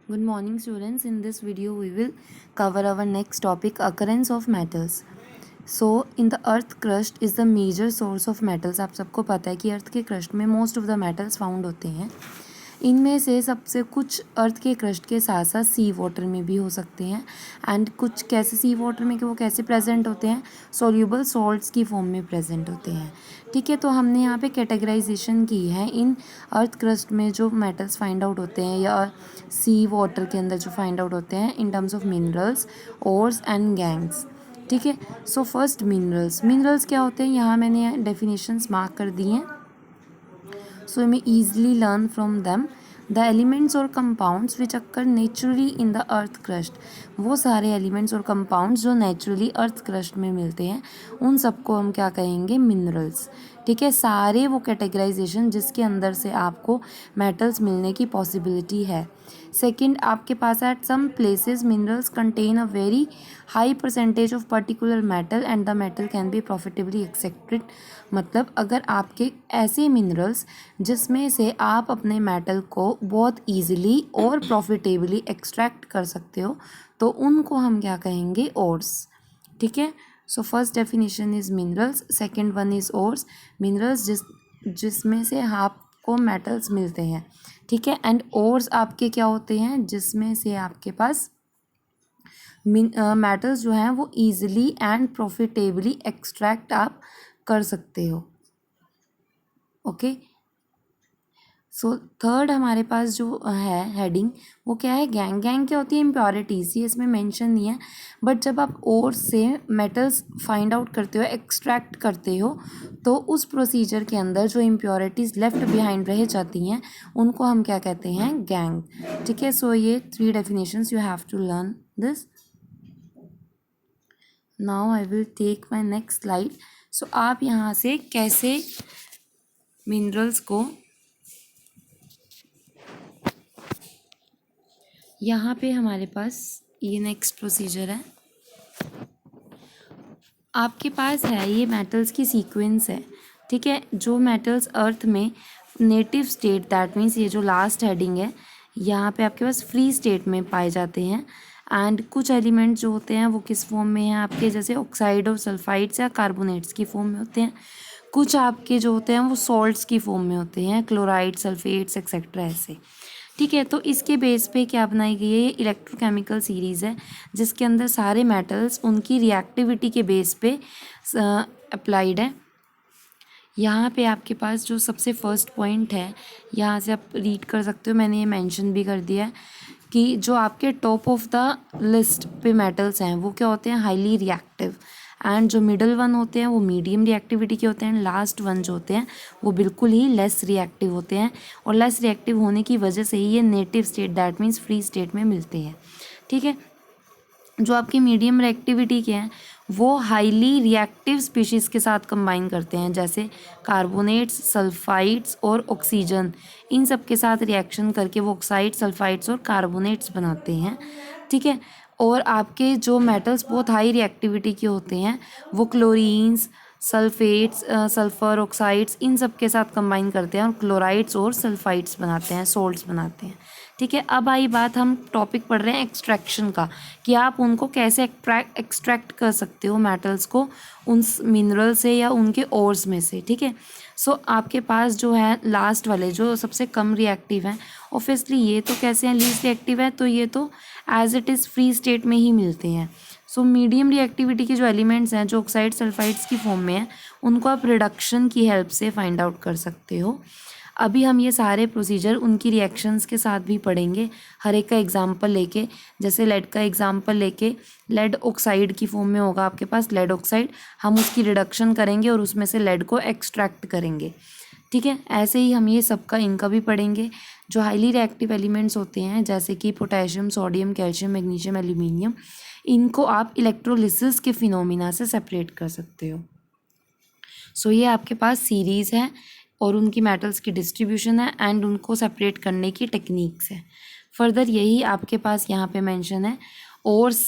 Good morning students. In this video we will cover our next topic, occurrence of metals. So in the earth crust is the major source of metals. आप सबको पता है कि अर्थ के crust में most of the metals found होते हैं. इनमें से सबसे कुछ अर्थ के क्रस्ट के साथ साथ सी वाटर में भी हो सकते हैं. एंड कुछ कैसे सी वाटर में कि वो कैसे प्रेजेंट होते हैं, सोल्यूबल सॉल्ट्स की फॉर्म में प्रेजेंट होते हैं. ठीक है, तो हमने यहाँ पे कैटेगराइजेशन की है इन अर्थ क्रस्ट में जो मेटल्स फाइंड आउट होते हैं या सी वाटर के अंदर जो फाइंड आउट होते हैं in terms of minerals, ores and gangs. ठीक है, सो फर्स्ट मिनरल्स क्या होते हैं, यहाँ मैंने डेफिनेशंस मार्क कर दी हैं. So you may easily learn from them. The elements और compounds which occur naturally in the earth crust, वो सारे elements और compounds जो naturally earth crust में मिलते हैं उन सबको हम क्या कहेंगे, मिनरल्स. ठीक है, सारे वो कैटेगराइजेशन जिसके अंदर से आपको मेटल्स मिलने की पॉसिबिलिटी है. सेकंड, आपके पास at some places minerals contain a very high percentage of particular metal and the metal can be profitably extracted. मतलब अगर आपके ऐसे मिनरल्स जिसमें से आप अपने मेटल को बहुत ईजिली और प्रॉफिटेबली एक्सट्रैक्ट कर सकते हो तो उनको हम क्या कहेंगे, ओर्स. ठीक है, so first definition is minerals, second one is ores. Minerals जिसमें से आपको मेटल्स मिलते हैं. ठीक है, एंड ओर्स आपके क्या होते हैं, जिसमें से आपके पास मेटल्स जो हैं वो ईजिली एंड प्रॉफिटेबली एक्सट्रैक्ट आप कर सकते हो. ओके, सो थर्ड हमारे पास जो है हेडिंग वो क्या है, गैंग क्या होती है, इम्प्योरिटीज़. ये इसमें मेंशन नहीं है, बट जब आप ओर से मेटल्स फाइंड आउट करते हो, एक्सट्रैक्ट करते हो, तो उस प्रोसीजर के अंदर जो इम्प्योरिटीज़ लेफ्ट बिहाइंड रह जाती हैं उनको हम क्या कहते हैं, गैंग. ठीक है, सो ये 3 definitions you have to learn this. Now I will take my next slide. So आप यहाँ से कैसे मिनरल्स को, यहाँ पे हमारे पास ये नेक्स्ट प्रोसीजर है. आपके पास है ये मेटल्स की सीक्वेंस है. ठीक है, जो मेटल्स अर्थ में नेटिव स्टेट, दैट मीन्स ये जो लास्ट हेडिंग है यहाँ पे आपके पास फ्री स्टेट में पाए जाते हैं. एंड कुछ एलिमेंट्स जो होते हैं वो किस फॉर्म में हैं आपके, जैसे ऑक्साइड और सल्फाइड्स या कार्बोनेट्स की फॉर्म में होते हैं. कुछ आपके जो होते हैं वो सॉल्ट्स की फॉर्म में होते हैं, क्लोराइड, सल्फेट्स एक्सेट्रा ऐसे. ठीक है, तो इसके बेस पे क्या बनाई गई है, ये इलेक्ट्रोकेमिकल सीरीज़ है जिसके अंदर सारे मेटल्स उनकी रिएक्टिविटी के बेस पे अप्लाइड है. यहाँ पे आपके पास जो सबसे फर्स्ट पॉइंट है, यहाँ से आप रीड कर सकते हो, मैंने ये मेंशन भी कर दिया है कि जो आपके टॉप ऑफ द लिस्ट पे मेटल्स हैं वो क्या होते हैं, हाईली रिएक्टिव. एंड जो मिडल वन होते हैं वो मीडियम रिएक्टिविटी के होते हैं. लास्ट वन जो होते हैं वो बिल्कुल ही लेस रिएक्टिव होते हैं. और लेस रिएक्टिव होने की वजह से ही ये native state, that means free state में मिलते हैं. ठीक है, जो आपके मीडियम रिएक्टिविटी के हैं वो हाईली रिएक्टिव स्पीशीज़ के साथ कंबाइन करते हैं, जैसे कार्बोनेट्स, सल्फाइड्स और ऑक्सीजन. इन सब के साथ रिएक्शन करके वो ऑक्साइड, सल्फाइड्स और कार्बोनेट्स बनाते हैं. ठीक है, और आपके जो मेटल्स बहुत हाई रिएक्टिविटी के होते हैं वो chlorines, sulphates, sulphur oxides in सब के साथ कंबाइन करते हैं और क्लोराइड्स और सल्फाइड्स बनाते हैं, सोल्ट्स बनाते हैं. ठीक है, अब आई बात, हम टॉपिक पढ़ रहे हैं एक्सट्रैक्शन का, कि आप उनको कैसे एक्सट्रैक्ट कर सकते हो मेटल्स को उन मिनरल से या उनके ओर्स में से. ठीक है, सो आपके पास जो है लास्ट वाले जो सबसे कम रिएक्टिव हैं, ऑब्वियसली ये तो कैसे हैं, लीस्ट रिएक्टिव है, तो ये तो as it is free state में ही मिलते हैं. सो मीडियम रिएक्टिविटी के जो एलिमेंट्स हैं जो ऑक्साइड सल्फाइड्स की फॉर्म में हैं उनको आप रिडक्शन की हेल्प से फाइंड आउट कर सकते हो. अभी हम ये सारे प्रोसीजर उनकी रिएक्शंस के साथ भी पढ़ेंगे, हर एक का एग्जांपल लेके. जैसे लेड का एग्जांपल लेके, लेड ऑक्साइड की फॉर्म में होगा आपके पास लेड ऑक्साइड, हम उसकी रिडक्शन करेंगे और उसमें से लेड को एक्सट्रैक्ट करेंगे. ठीक है, ऐसे ही हम ये सबका इनका भी पढ़ेंगे. जो हाईली रिएक्टिव एलिमेंट्स होते हैं जैसे कि potassium, sodium, calcium, magnesium, aluminium, इनको आप इलेक्ट्रोलिसिस के फिनोमिना से सेपरेट कर सकते हो. सो ये आपके पास सीरीज़ है और उनकी मेटल्स की डिस्ट्रीब्यूशन है एंड उनको सेपरेट करने की टेक्निक्स है. फर्दर यही आपके पास यहाँ पे मेंशन है. ओर्स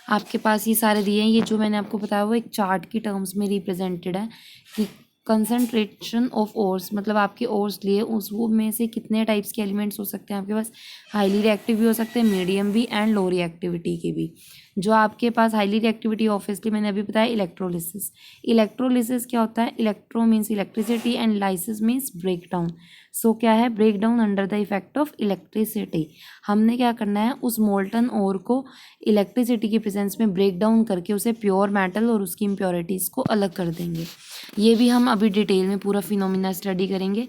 आपके पास ये सारे दिए हैं, ये जो मैंने आपको बताया वो एक चार्ट की टर्म्स में रिप्रेजेंटेड है कि कंसंट्रेशन ऑफ ओर्स, मतलब आपके ओर्स लिए उस वो में से कितने टाइप्स के एलिमेंट्स हो सकते हैं आपके पास, हाईली रिएक्टिव भी हो सकते हैं, मीडियम भी एंड लो रिएक्टिविटी के भी। जो आपके पास हाईली रिएक्टिविटी ऑब्वियसली मैंने अभी बताया इलेक्ट्रोलिसिस। इलेक्ट्रोलिसिस क्या होता है, electro means electricity and lysis means break down. So क्या है, break down under the effect of electricity. हमने क्या करना है, उस मोल्टन ओर को इलेक्ट्रिसिटी की प्रेजेंस में ब्रेक डाउन करके उसे प्योर मेटल और उसकी इम्प्योरिटीज़ को अलग कर देंगे। ये भी हम अभी डिटेल में पूरा फिनोमिना स्टडी करेंगे।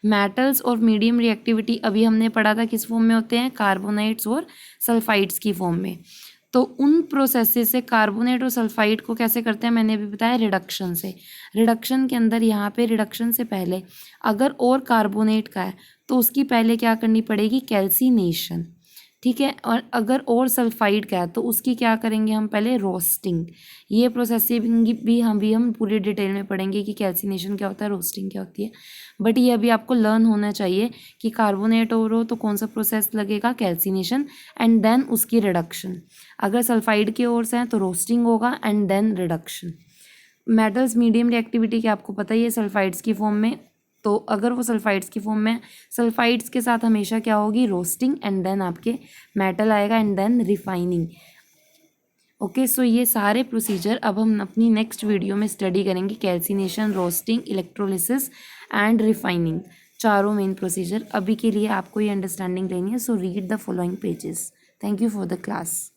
मेटल्स और मीडियम रिएक्टिविटी अभी हमने पढ़ा था किस फॉर्म में होते हैं, कार्बोनेट्स और सल्फाइड्स की फॉर्म में। तो उन प्रोसेसेस से कार्बोनेट और सल्फाइड को कैसे करते हैं मैंने अभी बताया, रिडक्शन से। रिडक्शन के अंदर यहाँ पे रिडक्शन से पहले अगर और कार्बोनेट का है तो उसकी पहले क्या करनी पड़ेगी, कैल्सिनेशन, ठीक है। और अगर और सल्फाइड का है तो उसकी क्या करेंगे हम, पहले रोस्टिंग। ये प्रोसेसिंग भी हम पूरी डिटेल में पढ़ेंगे कि कैल्सिनेशन क्या होता है, रोस्टिंग क्या होती है। बट ये अभी आपको लर्न होना चाहिए कि कार्बोनेट और हो तो कौन सा प्रोसेस लगेगा, कैल्सिनेशन एंड देन उसकी रिडक्शन। अगर सल्फाइड के ओर से हैं तो रोस्टिंग होगा and then reduction. Metals medium reactivity के आपको पता ही है सल्फाइड्स की फॉर्म में, तो अगर वो सल्फाइड्स की फॉर्म में, सल्फाइड्स के साथ हमेशा क्या होगी, रोस्टिंग एंड देन आपके मेटल आएगा एंड देन रिफाइनिंग। ओके, सो ये सारे प्रोसीजर अब हम अपनी नेक्स्ट वीडियो में स्टडी करेंगे, calcination, roasting, electrolysis and refining, चारों मेन प्रोसीजर। अभी के लिए आपको ये अंडरस्टैंडिंग लेनी है, so read the following pages. Thank you for the class.